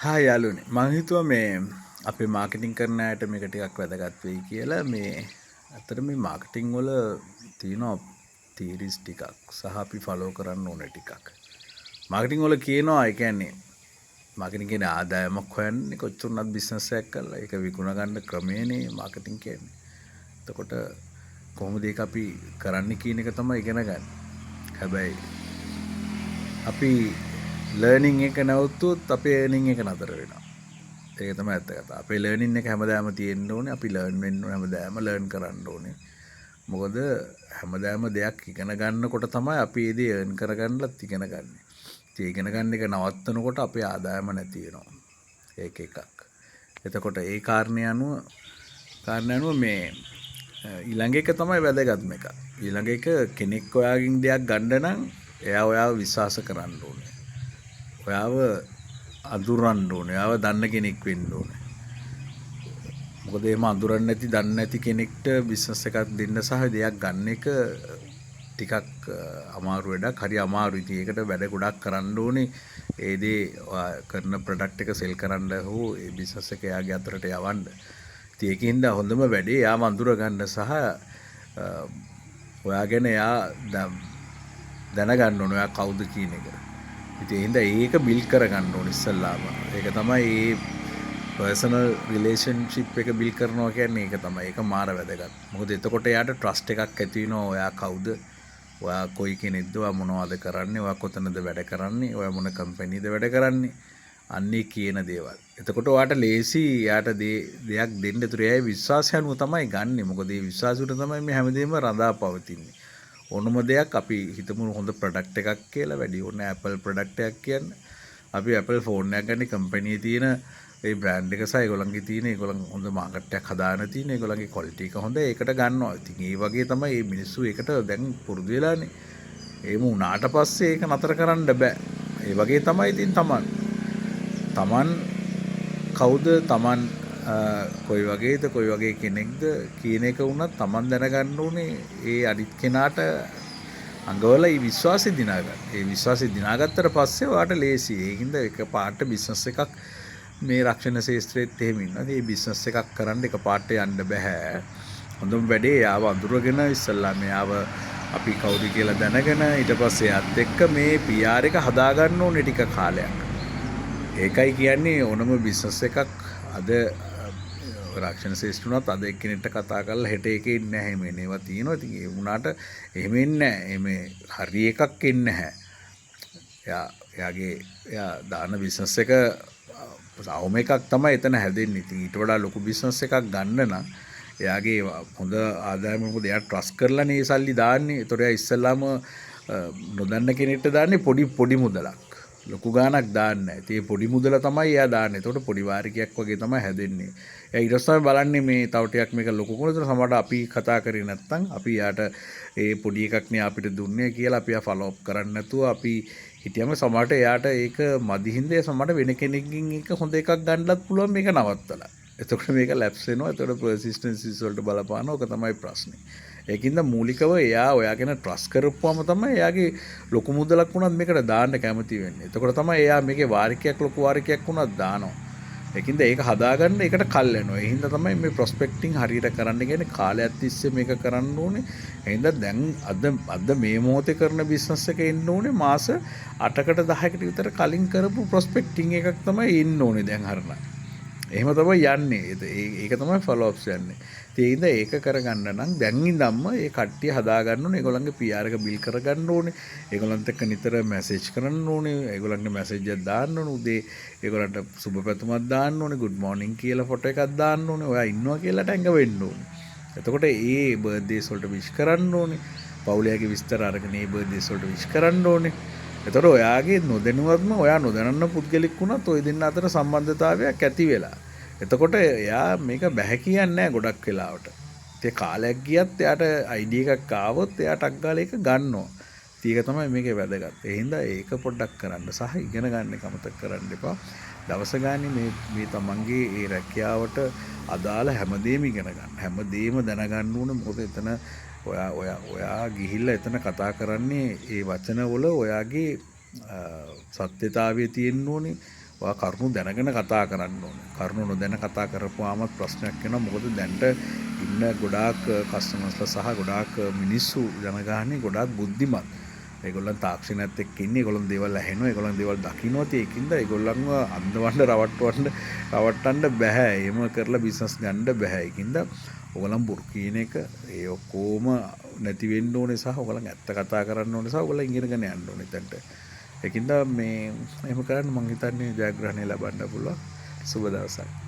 හා යාළුවනේ මං හිතුවා මේ අපේ මාකටිං කරන අයට මේක ටිකක් වැදගත් වෙයි කියලා මේ අතර මේ මාකටිං වල තියෙනවා තීරිස් ටිකක් සහ අපි ෆලෝ කරන්න ඕන ටිකක්. මාකටිං වල කියනවා ඒ කියන්නේ මාකටිං කියන්නේ ආදායමක් හොයන්නේ කොච්චරවත් බිස්නස් එකක් කරලා ඒක විකුණ ගන්න ක්‍රමයනේ මාකටිං කියන්නේ. එතකොට කොහොමද ඒක අපි කරන්න කියන එක තමයි ඉගෙන ගන්න. හැබැයි අපි ලර්නිං එක නැවතුත් අපේ එර්නිං එක නතර වෙනවා. ඒක තමයි ඇත්ත කතාව. අපේ ලර්නින් එක හැමදාම තියෙන්න ඕනේ. අපි ලර්න් වෙන්න ඕනේ හැමදාම ලර්න් කරන්න ඕනේ. මොකද හැමදාම දෙයක් ඉගෙන ගන්නකොට තමයි අපි ඒ දේ earn කරගන්නලත් ඉගෙන ගන්න. ඒ ඉගෙන ගන්න එක නවත්තනකොට අපේ ආදායම නැති වෙනවා. ඒක එකක්. එතකොට ඒ කාරණේ අනුව මේ ඊළඟ එක තමයි වැදගත්ම එක. ඊළඟ එක කෙනෙක් ඔයාගෙන් දෙයක් ගන්න නම් එයා ඔයාව විශ්වාස කරන්න ඕනේ. ඔයාව අඳුරන්න ඕනේ. ඔයාව දන්න කෙනෙක් වෙන්න ඕනේ. මොකද එහෙම අඳුරන්නේ නැති දන්නේ නැති කෙනෙක්ට බිස්නස් එකක් දෙන්න සහ දෙයක් ගන්න එක ටිකක් අමාරු වැඩක්. හරි අමාරුයි. ඉතින් ඒකට වැඩ ගොඩක් කරන්න ඕනේ. ඒ දේ කරන ප්‍රොඩක්ට් එක සෙල් කරන්න හෝ ඒ බිස්නස් එක එයාගේ අතරට යවන්න. ඉතින් ඒකින්ද හොඳම වැඩේ එයාව අඳුර ගන්න සහ ඔයා ගැන එයා දැනගන්න ඕනේ. ඔයා කවුද කියන එක. ඉතින් එහෙනම් ඒක බිල්ඩ් කරගන්න ඕනේ ඉස්සල්ලාම. ඒක තමයි මේ පර්සනල් රිලේෂන්ෂිප් එක බිල්ඩ් කරනවා කියන්නේ ඒක තමයි. ඒක මාර වැදගත්. මොකද එතකොට එයාට ට්‍රස්ට් එකක් ඇති වෙනවා. ඔයා කවුද? ඔයා කොයි කෙනෙක්ද? ඔයා මොනවද කරන්නේ? ඔයා කොතනද වැඩ කරන්නේ? ඔයා මොන කම්පැනිද වැඩ කරන්නේ? අන්නේ කියන දේවල්. එතකොට ඔයාට ලේසි එයාට දෙයක් දෙන්න. ඒතර එයාගේ විශ්වාසය අනුව තමයි ගන්නෙ. මොකද මේ විශ්වාසයට තමයි මේ හැමදේම රඳා පවතින්නේ. ඕනම දෙයක් අපි හිතමු හොඳ ප්‍රොඩක්ට් එකක් කියලා වැඩි ඕන Apple ප්‍රොඩක්ට් එකක් කියන්නේ අපි Apple ෆෝන් එකක් ගන්න කම්පැනි තියෙන ඒ බ්‍රෑන්ඩ් එක සහ ඒගොල්ලන්ගේ තියෙන ඒගොල්ලන් හොඳ මාකට් එකක් හදාගෙන තියෙන ඒගොල්ලන්ගේ ක්වොලිටි එක හොඳ ඒකට ගන්නවා. ඉතින් ඒ වගේ තමයි මේ මිනිස්සු ඒකට දැන් පුරුදු වෙලානේ. එහෙම වුණාට පස්සේ ඒක නතර කරන්න බෑ. ඒ වගේ තමයි ඉතින් තමන් කවුද තමන් කොයි වගේද කොයි වගේ කෙනෙක්ද කියන එක වුණත් තමන් දැනගන්න ඕනේ. ඒ අනිත් කෙනාට අඟවල ඒ විශ්වාසය දිනා ගන්න. ඒ විශ්වාසය දිනාගත්තට පස්සේ ඔයාට ලේසි. ඒකින්ද එක පාට බිස්නස් එකක් මේ රක්ෂණ ශාස්ත්‍රයේත් එහෙම ඉන්නවා. මේ බිස්නස් එකක් කරන්න එක පාට යන්න බෑ. හොඳම වැඩේ යාව අඳුරගෙන ඉස්සල්ලා මෙයාව අපි කවුද කියලා දැනගෙන ඊට පස්සේ යත් එක්ක මේ PR එක හදාගන්න ඕනේ ටික කාලයක්. ඒකයි කියන්නේ ඕනම බිස්නස් එකක් අද රක්ෂණ ශාස්ත්‍රුණත් අද එක්කෙනෙක්ට කතා කරලා හෙට එකේ ඉන්නේ නැහැ. එහෙම ඒවා තියෙනවා. ඉතින් ඒ වුණාට එහෙම ඉන්නේ නැහැ. හරි එකක් ඉන්නේ නැහැ. එයා දාන බිස්නස් එක අවම එකක් තමයි එතන හැදෙන්නේ. ඉතින් ඊට වඩා ලොකු බිස්නස් එකක් ගන්න නම් එයාගේ හොඳ ආදායම මොකද එයා ට්‍රස්ට් කරලානේ මේ සල්ලි දාන්නේ. ඒතොර එයා ඉස්සල්ලාම නොදන්න කෙනෙක්ට දාන්නේ පොඩි මුදලක්. ලොකු ගාණක් දාන්නේ නැහැ. ඉතින් මේ පොඩි මුදල තමයි එයා දාන්නේ. ඒතකොට පොඩි වාරිකයක් වගේ තමයි හැදෙන්නේ. එයා ඊට පස්සේ බලන්නේ මේ තව ටිකක් මේක ලොකු කරනකොට සමහරට අපි කතා කරේ නැත්නම් අපි යාට ඒ පොඩි එකක් නේ අපිට දුන්නේ කියලා අපි ෆලෝ අප් කරන්නේ නැතුව අපි හිටියම සමහරට එයාට ඒක මදි හින්දා සමහරට වෙන කෙනෙක්ගෙන් එක හොඳ එකක් ගන්නලත් පුළුවන් මේක නවත්තලා. එතකොට මේක ලැප්ස් වෙනවා. එතකොට පර්සිස්ටන්සිස් වලට බලපානවා. ඕක තමයි ප්‍රශ්නේ. ඒකින්ද මූලිකව එයා ඔයාගෙන ට්‍රස්ට් කරපුවම තමයි එයාගේ ලොකු මුදලක් වුණත් මේකට දාන්න කැමති වෙන්නේ. එතකොට තමයි එයා මේකේ වාරිකයක් ලොකු වාරිකයක් වුණත් දානවා. ඒකින්ද ඒක හදාගන්න ඒකට කල් යනවා. ඒ හින්දා තමයි මේ ප්‍රොස්පෙක්ටිං හරියට කරන්න කියන්නේ කාලයක් තිස්සේ මේක කරන්න ඕනේ. ඒ හින්දා දැන් අද මේ මොහොතේ කරන බිස්නස් එක එන්න ඕනේ මාස 8කට 10කට විතර කලින් කරපු ප්‍රොස්පෙක්ටිං එකක් තමයි එන්න ඕනේ දැන් හරියට. එහෙම තමයි යන්නේ. ඒක තමයි ෆලෝ අප්ස් යන්නේ. ඒ හින්දා ඒක කරගන්න නම් දැන් ඉඳන්ම ඒ කට්ටිය හදාගන්න ඕනේ. ඒගොල්ලන්ගේ PR එක බිල් කරගන්න ඕනේ. ඒගොල්ලන්ට එක්ක නිතර මැසේජ් කරන්න ඕනේ. ඒගොල්ලන්ගේ මැසේජ් එකක් දාන්න ඕනේ. උදේ ඒගොල්ලන්ට සුබ පැතුමක් දාන්න ඕනේ. good morning කියලා ෆොටෝ එකක් දාන්න ඕනේ. ඔයා ඉන්නවා කියලා ටැංග වෙන්න ඕනේ. එතකොට ඒ බර්ත්ඩේස් වලට විශ් කරන්න ඕනේ. පවුලයාගේ විස්තර අරගෙන ඒ බර්ත්ඩේස් වලට විශ් කරන්න ඕනේ. එතකොට ඔයාගේ නොදැනුවත්ම ඔයා නොදැනන පුද්ගලෙක් වුණත් ওই දෙන්න අතර සම්බන්ධතාවයක් ඇති වෙලා. එතකොට එයා මේක බැහැ කියන්නේ නැහැ ගොඩක් වෙලාවට. ඒ කාලයක් ගියත් එයාට ID එකක් ආවොත් එයා ටක් ගාලා ඒක ගන්නවා. ඒක තමයි මේකේ වැදගත්. ඒ හින්දා ඒක පොඩ්ඩක් කරන්න සහ ඉගෙන ගන්න එක අමතක කරන්න එපා. දවස ගානේ මේ තමන්ගේ ඒ රැකියාවට අදාළ හැමදේම ඉගෙන ගන්න. හැමදේම දැනගන්න ඕනේ. මොකද එතන ඔයා ගිහිල්ලා එතන කතා කරන්නේ ඒ වචන වල ඔයාගේ සත්‍යතාවය තියෙන්න ඕනේ. ඔයා කරුණු දැනගෙන කතා කරන්න ඕනේ. කරුණු නොදැන කතා කරපුවාමත් ප්‍රශ්නයක් වෙනවා. මොකද දැන්ට ඉන්න ගොඩාක් කස්ටමර්ස්ලා සහ ගොඩාක් මිනිස්සු ජනගහනේ ගොඩාක් බුද්ධිමත්. ඒගොල්ලන් තාක්ෂණයත් එක්ක ඉන්නේ. ඒගොල්ලන් දේවල් ඇහෙනවා. ඒගොල්ලන් දේවල් දකින්නවා. ඒකින්ද ඒගොල්ලන්ව අන්දවන්න රවට්ටන්න බෑ. එහෙම කරලා බිස්නස් ගන්න බෑ. ඒකින්ද ඔයගොල්ලන් බොරු කියන එක ඒ ඔක්කොම නැති වෙන්න ඕනේ සහ ඔයගොල්ලන් ඇත්ත කතා කරන්න ඕනේ සහ ඔයගොල්ලන් ඉගෙනගෙන යන්න ඕනේ එතනට. ඒකින්ද මේ එහෙම කරන්න මම හිතන්නේ ජයග්‍රහණය ලබන්න පුළුවන්. සුබ දවසක්.